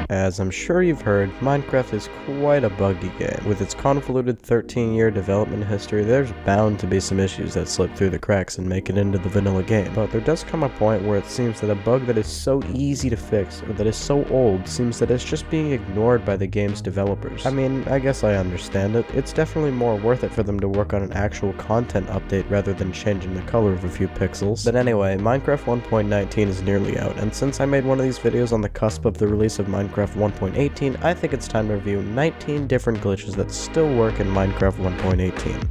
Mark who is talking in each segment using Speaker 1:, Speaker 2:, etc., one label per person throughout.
Speaker 1: As I'm sure you've heard, Minecraft is quite a buggy game. With its convoluted 13-year development history, there's bound to be some issues that slip through the cracks and make it into the vanilla game. But there does come a point where it seems that a bug that is so easy to fix, or that is so old, seems that it's just being ignored by the game's developers. I mean, I guess I understand it. It's definitely more worth it for them to work on an actual content update rather than changing the color of a few pixels. But anyway, Minecraft 1.19 is nearly out, and since I made one of these videos on the cusp of the release of Minecraft 1.18, I think it's time to review 19 different glitches that still work in Minecraft 1.18.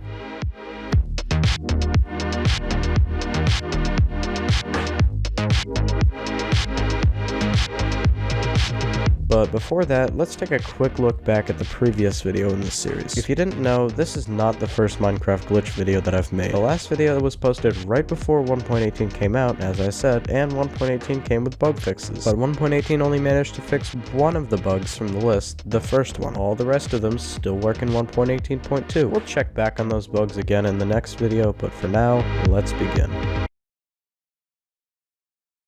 Speaker 1: But before that, let's take a quick look back at the previous video in this series. If you didn't know, this is not the first Minecraft glitch video that I've made. The last video was posted right before 1.18 came out, as I said, and 1.18 came with bug fixes. But 1.18 only managed to fix one of the bugs from the list, the first one. All the rest of them still work in 1.18.2. We'll check back on those bugs again in the next video, but for now, let's begin.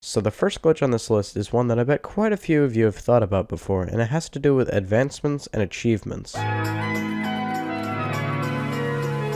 Speaker 1: So the first glitch on this list is one that I bet quite a few of you have thought about before, and it has to do with advancements and achievements.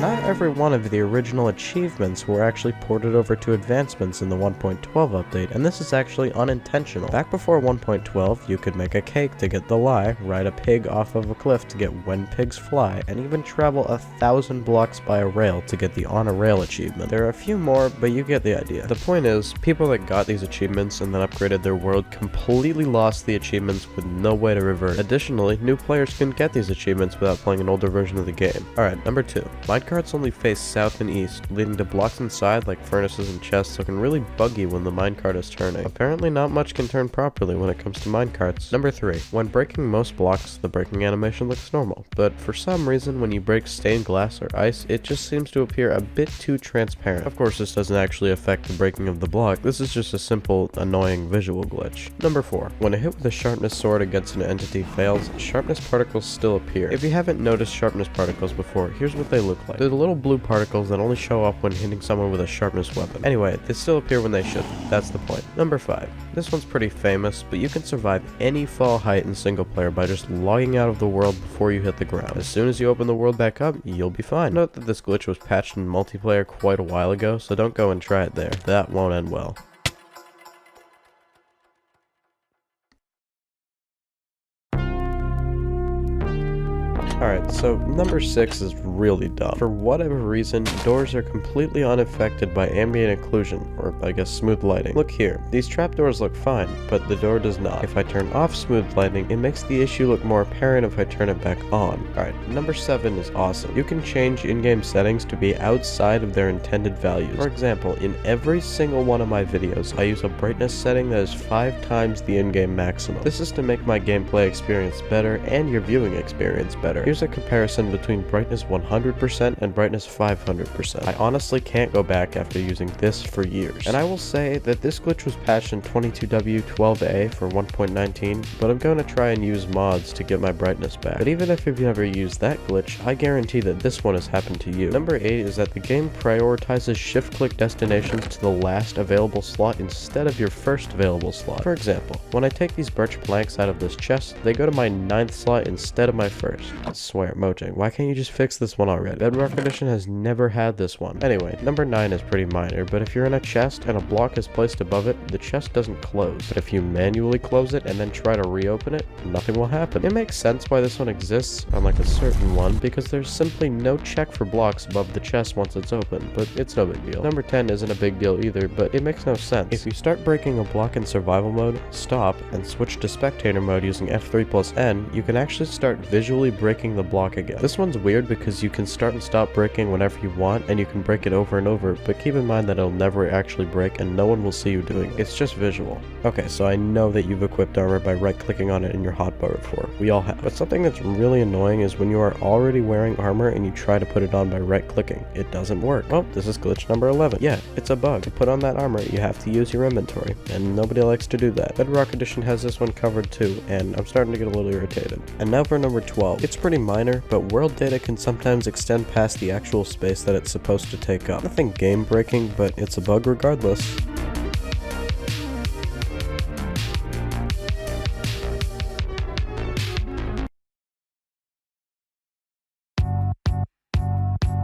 Speaker 1: Not every one of the original achievements were actually ported over to advancements in the 1.12 update, and this is actually unintentional. Back before 1.12, you could make a cake to get the lie, ride a pig off of a cliff to get when pigs fly, and even travel 1,000 blocks by a rail to get the on a rail achievement. There are a few more, but you get the idea. The point is, people that got these achievements and then upgraded their world completely lost the achievements with no way to revert. Additionally, new players couldn't get these achievements without playing an older version of the game. Alright, number 2. Minecarts only face south and east, leading to blocks inside like furnaces and chests looking really buggy when the minecart is turning. Apparently not much can turn properly when it comes to minecarts. Number 3. When breaking most blocks, the breaking animation looks normal, but for some reason when you break stained glass or ice, it just seems to appear a bit too transparent. Of course, this doesn't actually affect the breaking of the block, this is just a simple, annoying visual glitch. Number 4. When a hit with a sharpness sword against an entity fails, sharpness particles still appear. If you haven't noticed sharpness particles before, here's what they look like. They're the little blue particles that only show up when hitting someone with a sharpness weapon. Anyway, they still appear when they shouldn't. That's the point. Number 5. This one's pretty famous, but you can survive any fall height in single player by just logging out of the world before you hit the ground. As soon as you open the world back up, you'll be fine. Note that this glitch was patched in multiplayer quite a while ago, so don't go and try it there. That won't end well. Alright, so number 6 is really dumb. For whatever reason, doors are completely unaffected by ambient occlusion, or I guess smooth lighting. Look here, these trapdoors look fine, but the door does not. If I turn off smooth lighting, it makes the issue look more apparent if I turn it back on. Alright, number 7 is awesome. You can change in-game settings to be outside of their intended values. For example, in every single one of my videos, I use a brightness setting that is 5 times the in-game maximum. This is to make my gameplay experience better and your viewing experience better. Here's a comparison between brightness 100% and brightness 500%. I honestly can't go back after using this for years. And I will say that this glitch was patched in 22W12A for 1.19, but I'm going to try and use mods to get my brightness back. But even if you've never used that glitch, I guarantee that this one has happened to you. Number 8 is that the game prioritizes shift-click destinations to the last available slot instead of your first available slot. For example, when I take these birch planks out of this chest, they go to my 9th slot instead of my first. I swear, Mojang, why can't you just fix this one already? Bedrock Edition has never had this one. Anyway, number 9 is pretty minor, but if you're in a chest and a block is placed above it, the chest doesn't close. But if you manually close it and then try to reopen it, nothing will happen. It makes sense why this one exists, unlike a certain one, because there's simply no check for blocks above the chest once it's open, but it's no big deal. Number 10 isn't a big deal either, but it makes no sense. If you start breaking a block in survival mode, stop, and switch to spectator mode using F3+N, you can actually start visually breaking the block again. This one's weird because you can start and stop breaking whenever you want, and you can break it over and over, but keep in mind that it'll never actually break and no one will see you doing it. It's just visual. Okay, so I know that you've equipped armor by right-clicking on it in your hotbar before. We all have. But something that's really annoying is when you are already wearing armor and you try to put it on by right-clicking. It doesn't work. Well, this is glitch number 11. Yeah, it's a bug. To put on that armor, you have to use your inventory, and nobody likes to do that. Bedrock Edition has this one covered too, and I'm starting to get a little irritated. And now for number 12. It's pretty minor, but world data can sometimes extend past the actual space that it's supposed to take up. Nothing game-breaking, but it's a bug regardless.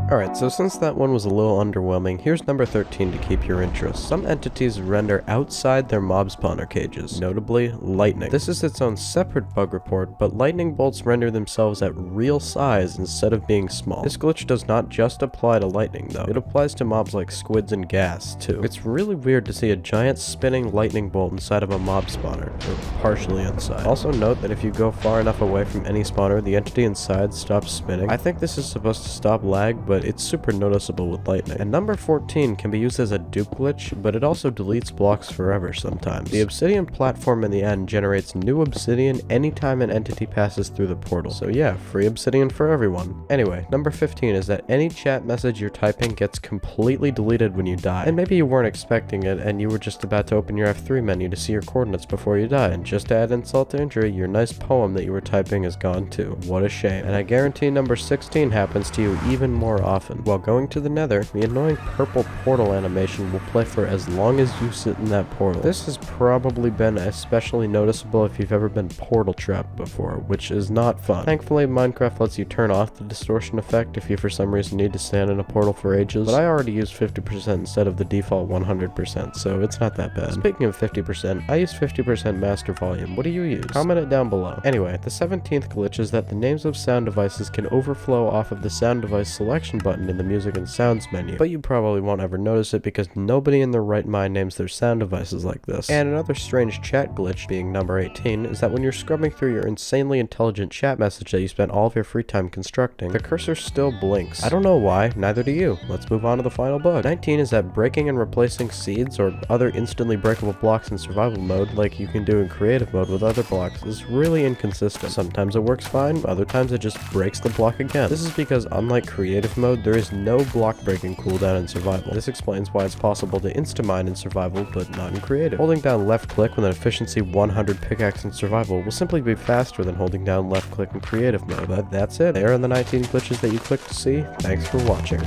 Speaker 1: Alright, so since that one was a little underwhelming, here's number 13 to keep your interest. Some entities render outside their mob spawner cages, notably lightning. This is its own separate bug report, but lightning bolts render themselves at real size instead of being small. This glitch does not just apply to lightning though, it applies to mobs like squids and ghast too. It's really weird to see a giant spinning lightning bolt inside of a mob spawner, or partially inside. Also note that if you go far enough away from any spawner, the entity inside stops spinning. I think this is supposed to stop lag, but it's super noticeable with lightning. And number 14 can be used as a dupe glitch, but it also deletes blocks forever sometimes. The obsidian platform in the end generates new obsidian anytime an entity passes through the portal. So yeah, free obsidian for everyone. Anyway, number 15 is that any chat message you're typing gets completely deleted when you die. And maybe you weren't expecting it and you were just about to open your F3 menu to see your coordinates before you die. And just to add insult to injury, your nice poem that you were typing is gone too. What a shame. And I guarantee number 16 happens to you even more often. While going to the nether, the annoying purple portal animation will play for as long as you sit in that portal. This has probably been especially noticeable if you've ever been portal trapped before, which is not fun. Thankfully, Minecraft lets you turn off the distortion effect if you for some reason need to stand in a portal for ages, but I already use 50% instead of the default 100%, so it's not that bad. Speaking of 50%, I use 50% master volume. What do you use? Comment it down below. Anyway, the 17th glitch is that the names of sound devices can overflow off of the sound device selection button in the music and sounds menu, but you probably won't ever notice it because nobody in their right mind names their sound devices like this. And another strange chat glitch, being number 18, is that when you're scrubbing through your insanely intelligent chat message that you spent all of your free time constructing, the cursor still blinks. I don't know why, neither do you. Let's move on to the final bug. 19 is that breaking and replacing seeds or other instantly breakable blocks in survival mode, like you can do in creative mode with other blocks, is really inconsistent. Sometimes it works fine, other times it just breaks the block again. This is because unlike creative mode, there is no block breaking cooldown in survival. This explains why it's possible to insta-mine in survival, but not in creative. Holding down left click with an efficiency 100 pickaxe in survival will simply be faster than holding down left click in creative mode. But that's it. There are the 19 glitches that you clicked to see. Thanks for watching.